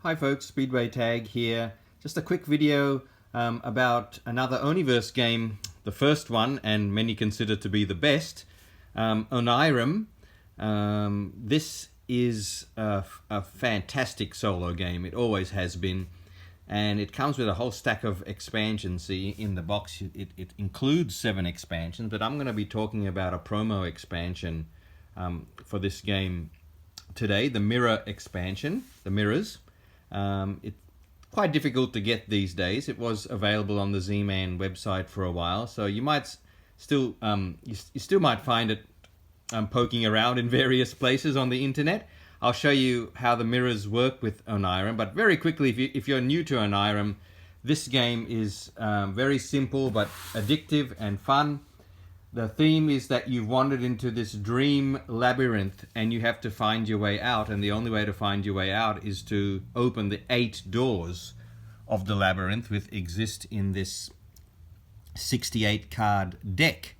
Hi folks, Speedway Tag here. Just a quick video about another Oniverse game, the first one and many consider to be the best, Onirim. This is a fantastic solo game. It always has been, and it comes with a whole stack of expansions. See, in the box it includes 7 expansions, but I'm going to be talking about a promo expansion for this game today, the mirror expansion, the mirrors. It's quite difficult to get these days. It was available on the Z-Man website for a while, so you might still you still might find it poking around in various places on the internet. I'll show you how the mirrors work with Onirim, but very quickly, if you're new to Onirim, this game is very simple but addictive and fun. The theme is that you've wandered into this dream labyrinth and you have to find your way out, and the only way to find your way out is to open the 8 doors of the labyrinth which exist in this 68 card deck.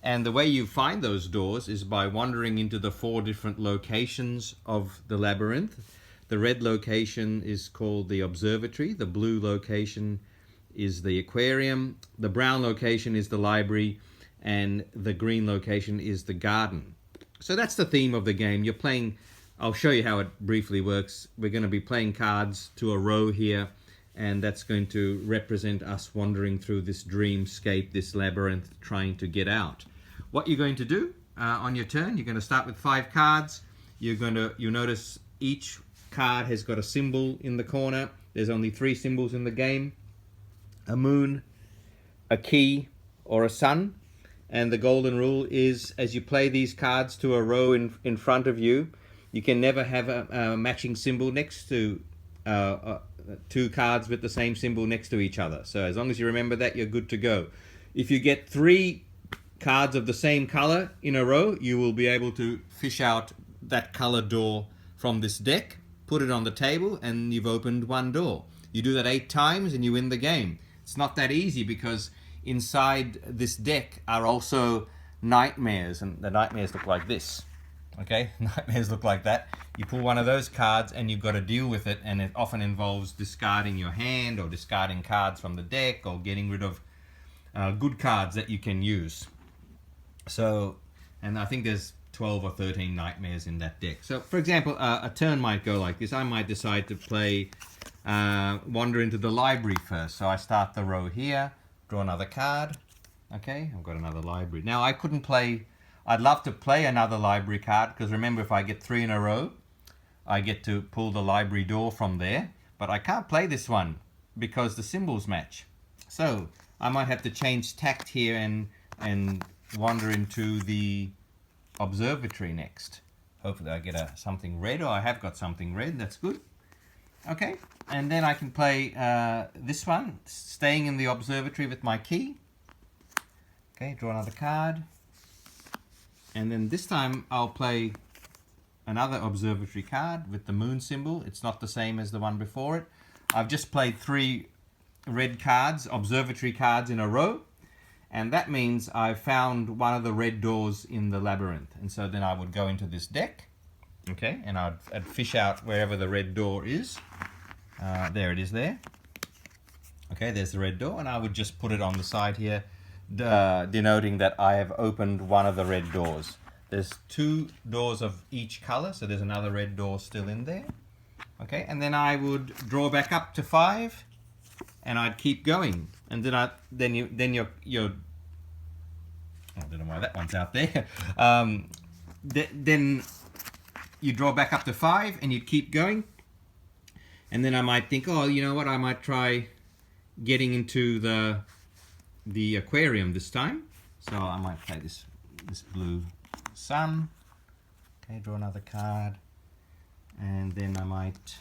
And the way you find those doors is by wandering into the 4 different locations of the labyrinth. The red location is called the observatory, the blue location is the aquarium, the brown location is the library, and the green location is the garden. So that's the theme of the game. You're playing, I'll show you how it briefly works. We're going to be playing cards to a row here, and that's going to represent us wandering through this dreamscape, this labyrinth, trying to get out. What you're going to do on your turn, you're going to start with 5 cards. You'll notice each card has got a symbol in the corner. There's only 3 symbols in the game: a moon, a key, or a sun. And the golden rule is, as you play these cards to a row in front of you, you can never have a matching symbol next to 2 cards with the same symbol next to each other. So as long as you remember that, you're good to go. If you get 3 cards of the same color in a row, you will be able to fish out that color door from this deck, put it on the table, and you've opened 1 door. You do that 8 times and you win the game. It's not that easy, because inside this deck are also nightmares, and the nightmares look like this. Okay, nightmares look like that. You pull one of those cards and you've got to deal with it, and it often involves discarding your hand or discarding cards from the deck or getting rid of good cards that you can use. So, and I think there's 12 or 13 nightmares in that deck. So, for example, a turn might go like this. I might decide to play wander into the library first. So I start the row here, draw another card. Okay, I've got another library. Now I couldn't play, I'd love to play another library card, because remember, if I get 3 in a row, I get to pull the library door from there. But I can't play this one because the symbols match. So I might have to change tact here and wander into the observatory next. Hopefully I get something red, or I have got something red. That's good. Okay, and then I can play this one, staying in the observatory with my key. Okay, draw another card. And then this time I'll play another observatory card with the moon symbol. It's not the same as the one before it. I've just played 3 red cards, observatory cards, in a row. And that means I've found one of the red doors in the labyrinth. And so then I would go into this deck. Okay, and I'd fish out wherever the red door is. There it is there. Okay, there's the red door, and I would just put it on the side here, denoting that I have opened one of the red doors. There's 2 doors of each color, so there's another red door still in there. Okay, and then I would draw back up to 5, and I'd keep going. And then you're I don't know why that one's out there. Then you draw back up to 5 and you'd keep going. And then I might think, oh, you know what, I might try getting into the aquarium this time. So I might play this blue sun. Okay, draw another card. And then I might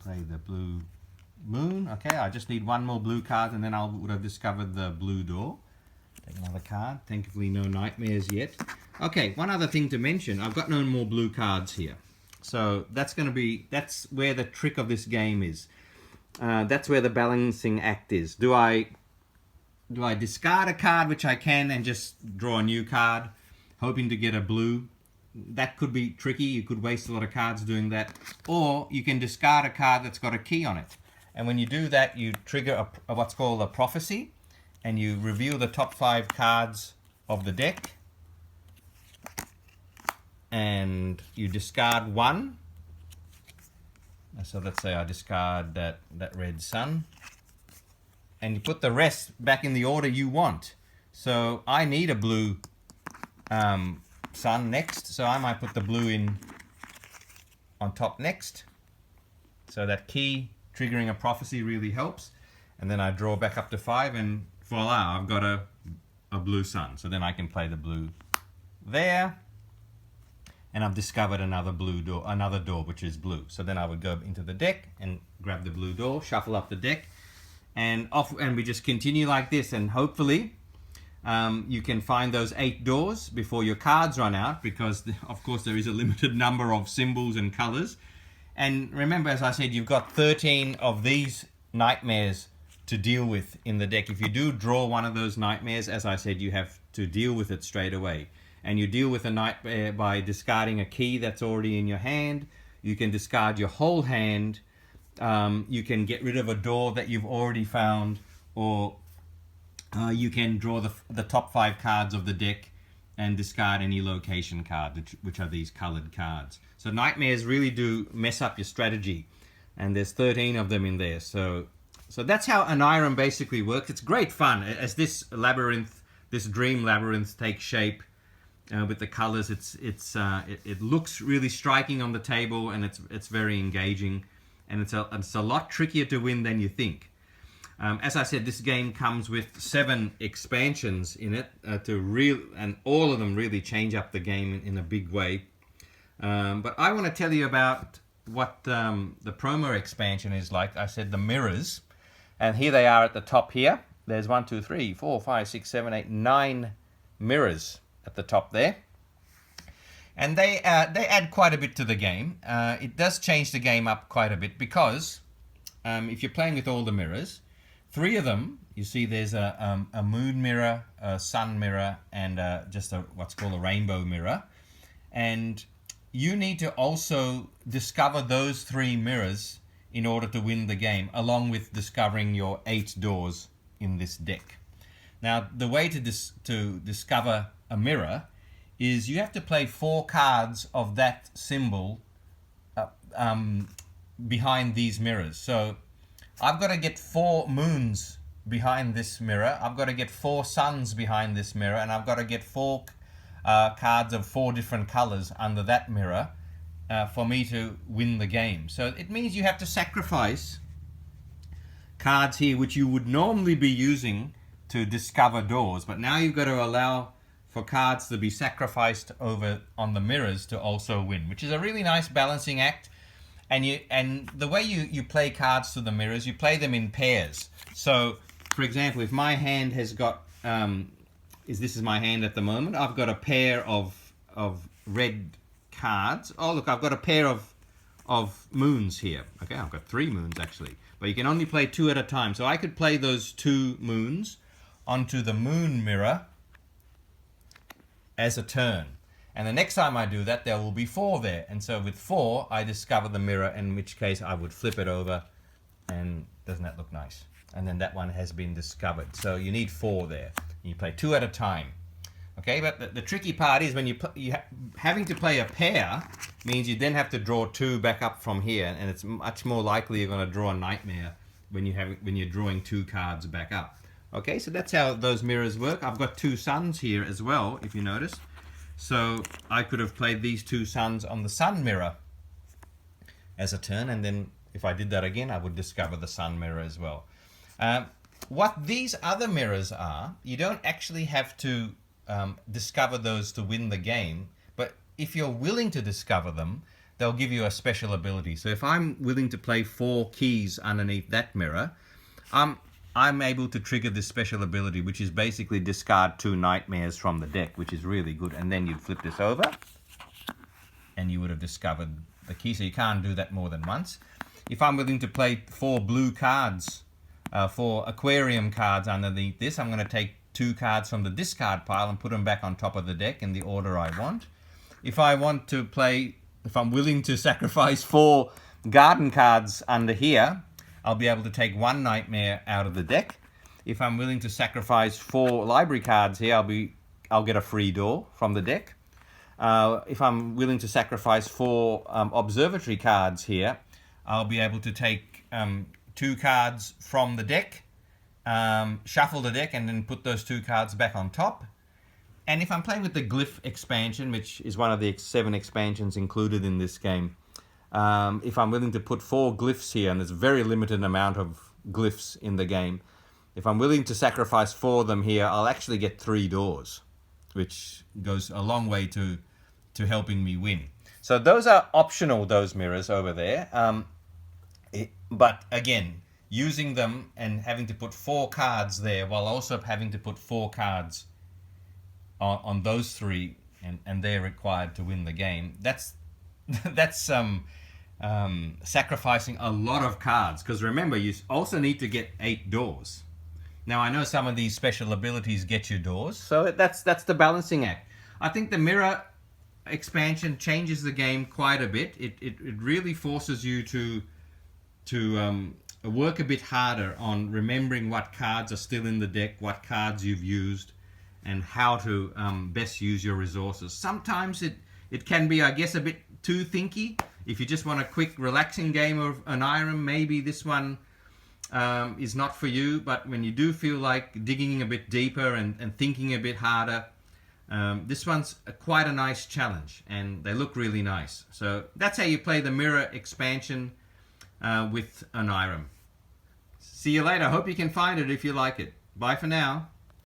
play the blue moon. Okay, I just need 1 more blue card, and then I would have discovered the blue door. Take another card. Thankfully no nightmares yet. Okay, one other thing to mention, I've got no more blue cards here. So that's where the trick of this game is. That's where the balancing act is. Do I discard a card, which I can, and just draw a new card, hoping to get a blue? that could be tricky. You could waste a lot of cards doing that. Or you can discard a card that's got a key on it. And when you do that, you trigger what's called a prophecy, and you reveal the top 5 cards of the deck, and you discard one. So let's say I discard that red sun, and you put the rest back in the order you want. So I need a blue sun next, so I might put the blue in on top next. So that key triggering a prophecy really helps. And then I draw back up to 5, and voila, I've got a blue sun. So then I can play the blue there, and I've discovered another door which is blue. So then I would go into the deck and grab the blue door, shuffle up the deck, and we just continue like this. And hopefully you can find those 8 doors before your cards run out, because of course there is a limited number of symbols and colors. And remember, as I said, you've got 13 of these nightmares to deal with in the deck. If you do draw one of those nightmares, as I said, you have to deal with it straight away. And you deal with a nightmare by discarding a key that's already in your hand. You can discard your whole hand. You can get rid of a door that you've already found, or you can draw the top 5 cards of the deck and discard any location card, which are these colored cards. So nightmares really do mess up your strategy, and there's 13 of them in there. So that's how Onirim basically works. It's great fun as this dream labyrinth takes shape with the colors. It looks really striking on the table, and it's very engaging, and it's a lot trickier to win than you think. As I said, this game comes with 7 expansions in it, and all of them really change up the game in a big way. But I want to tell you about what the promo expansion is like. I said the mirrors, and here they are at the top here. There's 1, 2, 3, 4, 5, 6, 7, 8, 9 mirrors at the top there. And they add quite a bit to the game. It does change the game up quite a bit, because if you're playing with all the mirrors, 3 of them, you see there's a moon mirror, a sun mirror, and just what's called a rainbow mirror. And you need to also discover those 3 mirrors in order to win the game, along with discovering your 8 doors in this deck. Now, the way to discover a mirror is you have to play 4 cards of that symbol behind these mirrors. So I've got to get 4 moons behind this mirror. I've got to get 4 suns behind this mirror, and I've got to get 4 cards of 4 different colors under that mirror for me to win the game. So it means you have to sacrifice cards here which you would normally be using to discover doors, but now you've got to allow for cards to be sacrificed over on the mirrors to also win, which is a really nice balancing act. And the way you play cards to the mirrors, you play them in pairs. So, for example, if my hand has got, this is my hand at the moment, I've got a pair of red cards. Oh, look, I've got a pair of moons here. Okay, I've got 3 moons actually, but you can only play 2 at a time. So I could play those 2 moons onto the moon mirror as a turn. And the next time I do that, there will be 4 there. And so with 4, I discover the mirror, in which case I would flip it over, and doesn't that look nice? And then that one has been discovered. So you need 4 there. You play 2 at a time. Okay, but the tricky part is when having to play a pair means you then have to draw 2 back up from here, and it's much more likely you're going to draw a nightmare when you're drawing 2 cards back up. Okay, so that's how those mirrors work. I've got 2 suns here as well, if you notice. So I could have played these 2 suns on the sun mirror as a turn, and then if I did that again, I would discover the sun mirror as well. What these other mirrors are, you don't actually have to discover those to win the game, but if you're willing to discover them, they'll give you a special ability. So if I'm willing to play 4 keys underneath that mirror, I'm able to trigger this special ability, which is basically discard 2 nightmares from the deck, which is really good. And then you'd flip this over, and you would have discovered the key. So you can't do that more than once. If I'm willing to play 4 blue cards, 4 aquarium cards underneath this, I'm going to take 2 cards from the discard pile and put them back on top of the deck in the order I want. if I want to play, if I'm willing to sacrifice 4 garden cards under here, I'll be able to take 1 nightmare out of the deck. If I'm willing to sacrifice 4 library cards here, I'll get a free door from the deck. If I'm willing to sacrifice 4 observatory cards here, I'll be able to take 2 cards from the deck, shuffle the deck, and then put those 2 cards back on top. And if I'm playing with the glyph expansion, which is one of the 7 expansions included in this game, if I'm willing to put 4 glyphs here, and there's a very limited amount of glyphs in the game, if I'm willing to sacrifice 4 of them here, I'll actually get 3 doors, which goes a long way to helping me win. So those are optional, those mirrors over there. But again, using them and having to put 4 cards there while also having to put 4 cards on those 3, and they're required to win the game, that's sacrificing a lot of cards, because remember, you also need to get 8 doors. Now, I know some of these special abilities get you doors, so that's the balancing act. I think the mirror expansion changes the game quite a bit. It really forces you to work a bit harder on remembering what cards are still in the deck, what cards you've used, and how to best use your resources. Sometimes it can be, I guess, a bit too thinky. If you just want a quick, relaxing game of Onirim, maybe this one is not for you. But when you do feel like digging a bit deeper and thinking a bit harder, this one's quite a nice challenge, and they look really nice. So that's how you play the mirror expansion with Onirim. See you later. Hope you can find it if you like it. Bye for now.